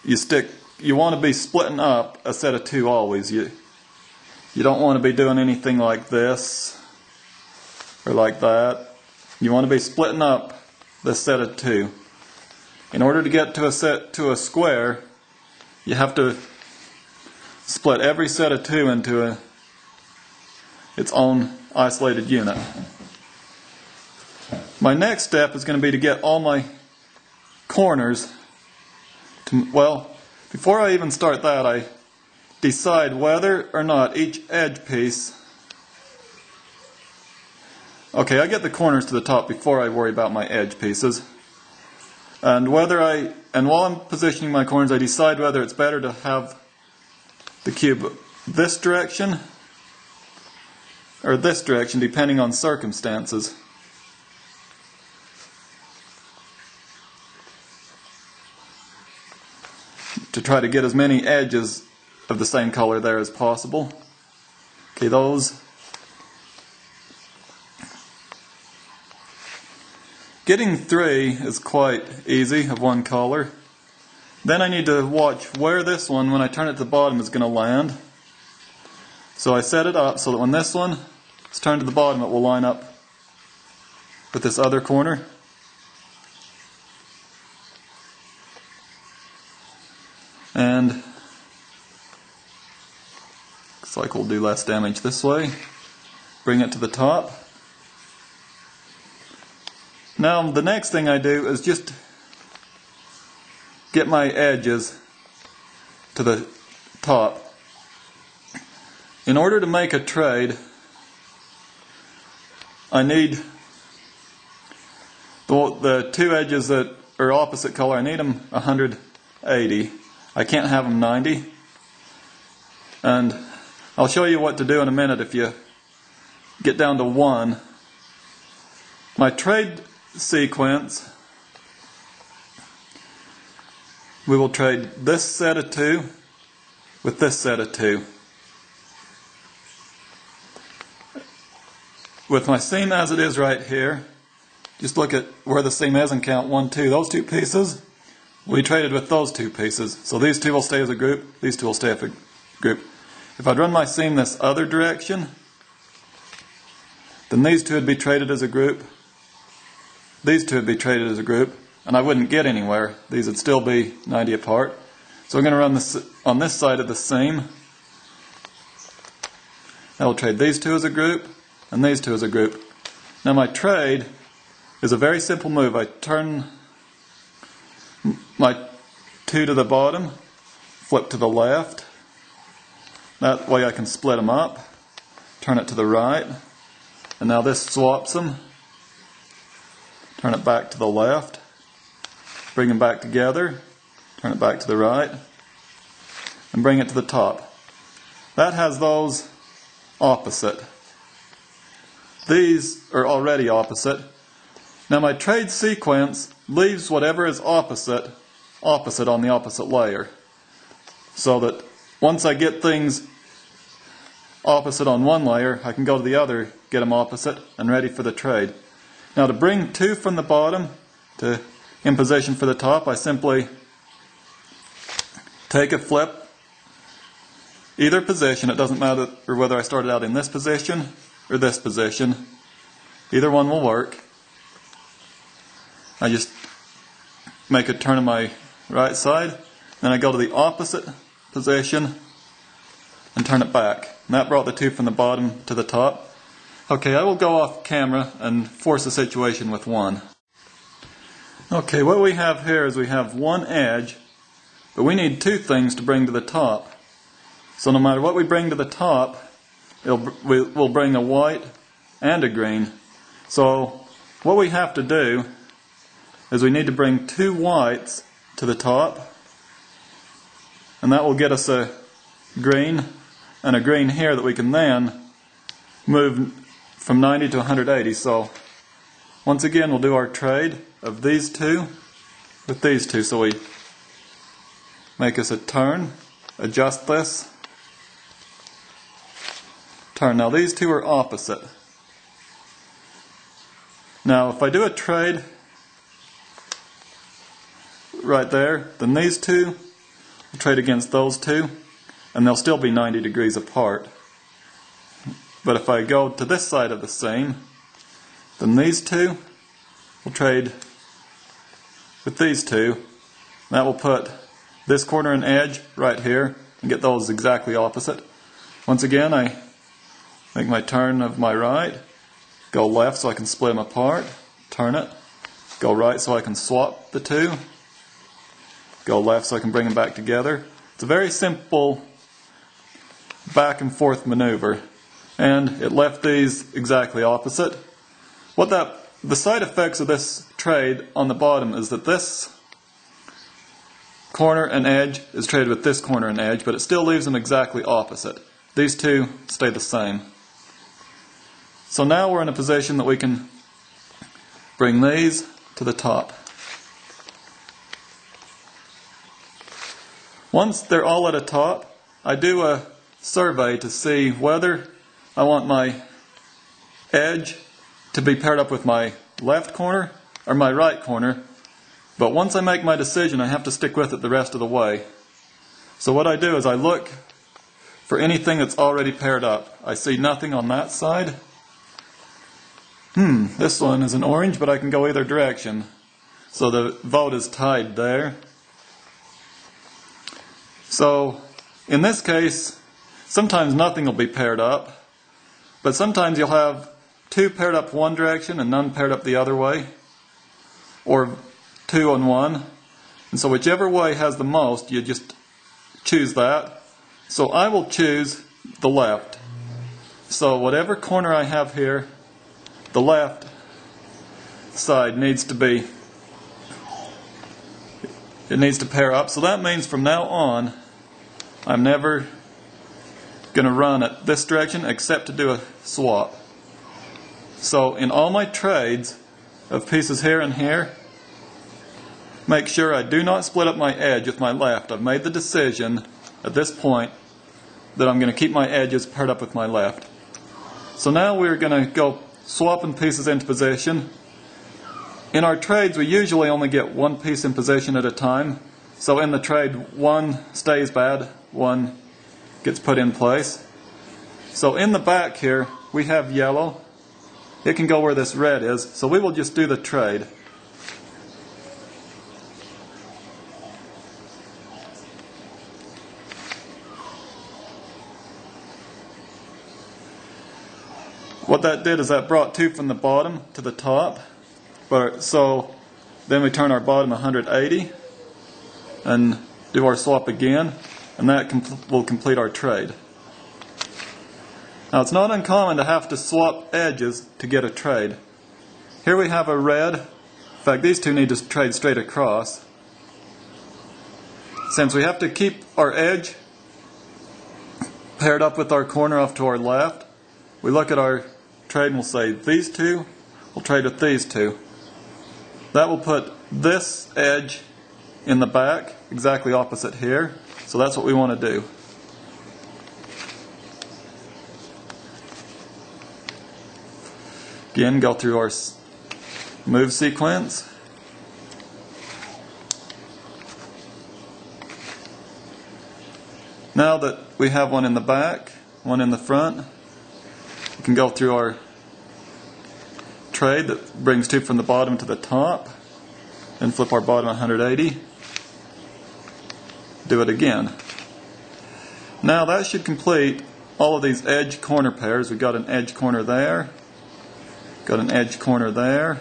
you want to be splitting up a set of two always. You don't want to be doing anything like this or like that. You want to be splitting up this set of two. In order to get to a square, you have to split every set of two into its own isolated unit. My next step is going to be to get all my corners to, well, before I even start that, I decide whether or not each edge piece. Okay, I get the corners to the top before I worry about my edge pieces. And while I'm positioning my corners, I decide whether it's better to have the cube this direction or this direction, depending on circumstances. To try to get as many edges of the same color there as possible. Okay, those. Getting 3 is quite easy of one color. Then I need to watch where this one, when I turn it to the bottom, is going to land. So I set it up so that when this one is turned to the bottom, it will line up with this other corner. And looks like we'll do less damage this way. Bring it to the top. Now the next thing I do is just get my edges to the top. In order to make a trade, I need the two edges that are opposite color, I need them 180. I can't have them 90. And I'll show you what to do in a minute if you get down to 1. My trade sequence, we will trade this set of 2 with this set of 2. With my seam as it is right here, just look at where the seam is and count 1, 2. Those two pieces, we traded with those two pieces. So these two will stay as a group, these two will stay as a group. If I'd run my seam this other direction, then these two would be traded as a group, these two would be traded as a group, and I wouldn't get anywhere. These would still be 90 apart. So we're going to run this on this side of the seam. I will trade these two as a group, and these two as a group. Now my trade is a very simple move. I turn my 2 to the bottom, flip to the left. That way I can split them up, turn it to the right, and now this swaps them. Turn it back to the left, bring them back together, turn it back to the right, and bring it to the top. That has those opposite. These are already opposite. Now my trade sequence leaves whatever is opposite on the opposite layer. So that once I get things opposite on one layer, I can go to the other, get them opposite, and ready for the trade. Now to bring 2 from the bottom to in position for the top, I simply take a flip, either position, it doesn't matter whether I started out in this position or this position, either one will work. I just make a turn on my right side, then I go to the opposite position and turn it back. And that brought the 2 from the bottom to the top. Okay, I will go off camera and force the situation with 1. Okay, what we have here is we have one edge, but we need 2 things to bring to the top. So no matter what we bring to the top, we'll bring a white and a green. So what we have to do is we need to bring 2 whites to the top, and that will get us a green and a green here that we can then move from 90 to 180. So once again we'll do our trade of these 2 with these 2. So we make us a turn, adjust this, turn. Now these 2 are opposite. Now if I do a trade right there, then these 2 will trade against those two, and they'll still be 90 degrees apart. But if I go to this side of the seam, then these two will trade with these two. That will put this corner and edge right here and get those exactly opposite. Once again, I make my turn of my right, go left so I can split them apart, turn it, go right so I can swap the two, go left so I can bring them back together. It's a very simple back and forth maneuver, and it left these exactly opposite. The side effects of this trade on the bottom is that this corner and edge is traded with this corner and edge, but it still leaves them exactly opposite. These two stay the same. So now we're in a position that we can bring these to the top. Once they're all at a top, I do a survey to see whether I want my edge to be paired up with my left corner or my right corner. But once I make my decision, I have to stick with it the rest of the way. So what I do is I look for anything that's already paired up. I see nothing on that side. This one is an orange, but I can go either direction. So the vote is tied there. So in this case, sometimes nothing will be paired up, but sometimes you'll have two paired up one direction and none paired up the other way, or two on one. And so whichever way has the most, you just choose that. So I will choose the left. So whatever corner I have here, the left side needs to pair up. So that means from now on, I'm never going to run at this direction except to do a swap. So in all my trades of pieces here and here, make sure I do not split up my edge with my left. I've made the decision at this point that I'm going to keep my edges paired up with my left. So now we're going to go swapping pieces into position. In our trades, we usually only get one piece in position at a time. So in the trade, one stays bad, one gets put in place. So in the back here, we have yellow. It can go where this red is, so we will just do the trade. What that did is that brought two from the bottom to the top. So then we turn our bottom 180 and do our swap again, and that will complete our trade. Now it's not uncommon to have to swap edges to get a trade. Here we have a red. In fact, these two need to trade straight across. Since we have to keep our edge paired up with our corner off to our left, we look at our trade and we'll say these two will trade with these two. That will put this edge in the back, exactly opposite here. So that's what we want to do. Again, go through our move sequence. Now that we have one in the back, one in the front, we can go through our trade that brings two from the bottom to the top, and flip our bottom 180. Do it again. Now that should complete all of these edge corner pairs. We've got an edge corner there, got an edge corner there,